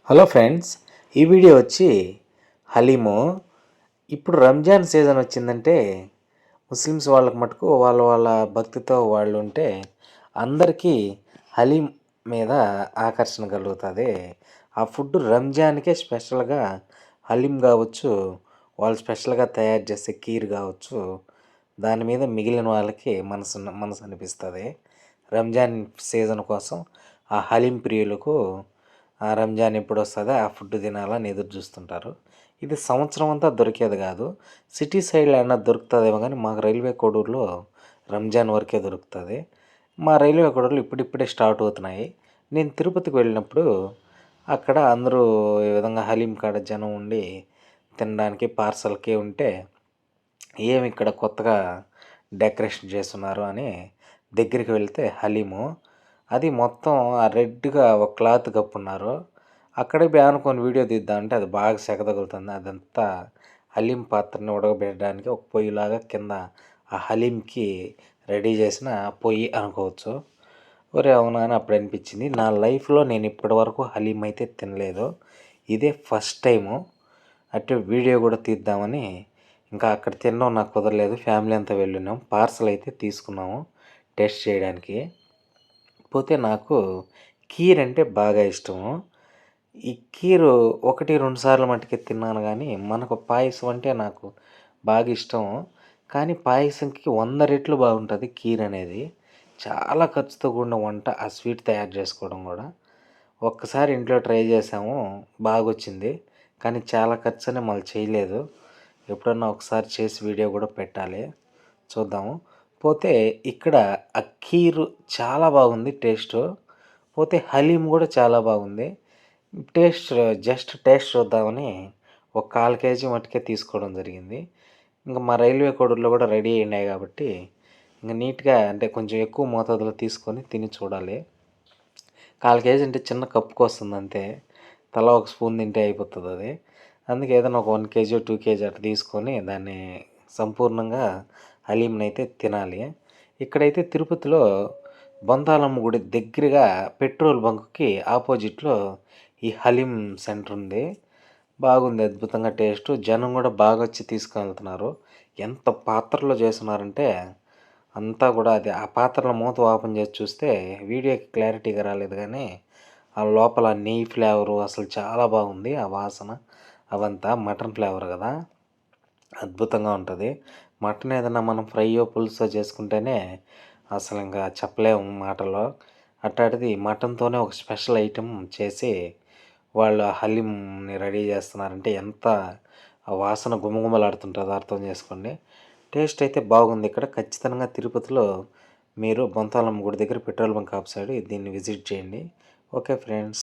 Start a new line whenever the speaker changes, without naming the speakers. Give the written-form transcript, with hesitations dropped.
Hello friends, ఈ video వచ్చి హలీము. ఇప్పుడు రంజాన్ సీజన్ వచ్చిందంటే ముస్లిమ్స్ వాళ్ళకి మటుకు వాళ్ళ వాళ్ళ భక్తితో వాళ్ళు ఉంటే అందరికీ హలీం మీద ఆకర్షణ కలుగుతుంది. ఆ ఫుడ్ రంజాన్కే స్పెషల్గా హలీం కావచ్చు, వాళ్ళు స్పెషల్గా తయారు చేసే కీర్ కావచ్చు, దాని మీద మిగిలిన వాళ్ళకి మనసు అనిపిస్తుంది. రంజాన్ సీజన్ కోసం ఆ హలీం ప్రియులకు ఆ రంజాన్ ఎప్పుడు వస్తుందో ఆ ఫుడ్ తినాలని ఎదురు చూస్తుంటారు. ఇది సంవత్సరం అంతా దొరికేది కాదు. సిటీ సైడ్లో అయినా దొరుకుతుందేమో కానీ మాకు రైల్వే కోడూరులో రంజాన్ వరకే దొరుకుతుంది. మా రైల్వే కోడూరులో ఇప్పుడిప్పుడే స్టార్ట్ అవుతున్నాయి. నేను తిరుపతికి వెళ్ళినప్పుడు అక్కడ అందరూ ఈ విధంగా హలీం కాడ జనం ఉండి తినడానికి పార్సల్కి ఉంటే ఏమి ఇక్కడ కొత్తగా డెకరేషన్ చేస్తున్నారు అని దగ్గరికి వెళ్తే హలీము అది మొత్తం ఆ రెడ్గా ఒక క్లాత్ కప్పున్నారు. అక్కడే పోయి అనుకొని వీడియో తీద్దామంటే అది బాగా సెగ తగులుతుంది. అదంతా హలీం పాత్రని ఉడకబెట్టడానికి ఒక పొయ్యిలాగా కింద ఆ హలీంకి రెడీ చేసిన పొయ్యి అనుకోవచ్చు. ఒరే అవునా అని అప్పుడు అనిపించింది. నా లైఫ్లో నేను ఇప్పటి వరకు హలీం అయితే తినలేదు. ఇదే ఫస్ట్ టైము. అటు వీడియో కూడా తీద్దామని ఇంకా అక్కడ తినడం నాకు కుదరలేదు. ఫ్యామిలీ అంతా వెళ్ళినాం. పార్సల్ అయితే తీసుకున్నాము టేస్ట్ చేయడానికి. పోతే నాకు కీర్ అంటే బాగా ఇష్టము. ఈ కీరు 1-2 సార్లు మట్టుకే తిన్నాను కానీ మనకు పాయసం అంటే నాకు బాగా ఇష్టము. కానీ పాయసంకి 100 రెట్లు బాగుంటుంది కీర్ అనేది. చాలా ఖర్చుతో కూడిన వంట ఆ స్వీట్ తయారు చేసుకోవడం కూడా. ఒక్కసారి ఇంట్లో ట్రై చేసాము, బాగొచ్చింది. కానీ చాలా ఖర్చు అని మళ్ళీ చేయలేదు. ఎప్పుడన్నా ఒకసారి చేసి వీడియో కూడా పెట్టాలి, చూద్దాము. పోతే ఇక్కడ ఆ కీరు చాలా బాగుంది టేస్టు. పోతే హలీం కూడా చాలా బాగుంది జస్ట్ టేస్ట్ చూద్దామని ఒక 1/4 కేజీ మట్టుకే తీసుకోవడం జరిగింది. ఇంకా మా రైల్వే కోడూరులో కూడా రెడీ అయినాయి కాబట్టి ఇంకా నీట్గా అంటే కొంచెం ఎక్కువ మోతాదులో తీసుకొని తిని చూడాలి. 1/4 కేజీ అంటే చిన్న కప్పుకు వస్తుంది అంతే. తలా ఒక స్పూన్ తింటే అయిపోతుంది అది. అందుకే ఏదైనా ఒక 1 కేజీ 2 కేజీ అట్లా తీసుకొని దాన్ని సంపూర్ణంగా హలీంని అయితే తినాలి. ఇక్కడైతే తిరుపతిలో బొంతాలమ్మ గుడి దగ్గరగా పెట్రోల్ బంక్కి ఆపోజిట్లో ఈ హలీం సెంటర్ ఉంది. బాగుంది, అద్భుతంగా టేస్ట్. జనం కూడా బాగా వచ్చి తీసుకెళ్తున్నారు. ఎంత పాత్రలో చేస్తున్నారంటే అంతా కూడా అది ఆ పాత్రలో మూత ఓపెన్ చేసి చూస్తే వీడియోకి క్లారిటీగా రాలేదు కానీ ఆ లోపల నెయ్యి ఫ్లేవరు అసలు చాలా బాగుంది. ఆ వాసన అవంతా మటన్ ఫ్లేవర్ కదా, అద్భుతంగా ఉంటుంది. మటన్ ఏదైనా మనం ఫ్రైయో పులుసో చేసుకుంటేనే అసలు ఇంకా చెప్పలేము మాటలో. అట్లాంటిది మటన్తోనే ఒక స్పెషల్ ఐటెం చేసి వాళ్ళు హలీంని రెడీ చేస్తున్నారంటే ఎంత ఆ వాసన గుమగుమలాడుతుంటుందో అర్థం చేసుకోండి. టేస్ట్ అయితే బాగుంది. ఇక్కడ ఖచ్చితంగా తిరుపతిలో మీరు బొంతాలమ్మ గుడి దగ్గర పెట్రోల్ బంక్ ఆఫ్ సైడ్ దీన్ని విజిట్ చేయండి. Okay friends.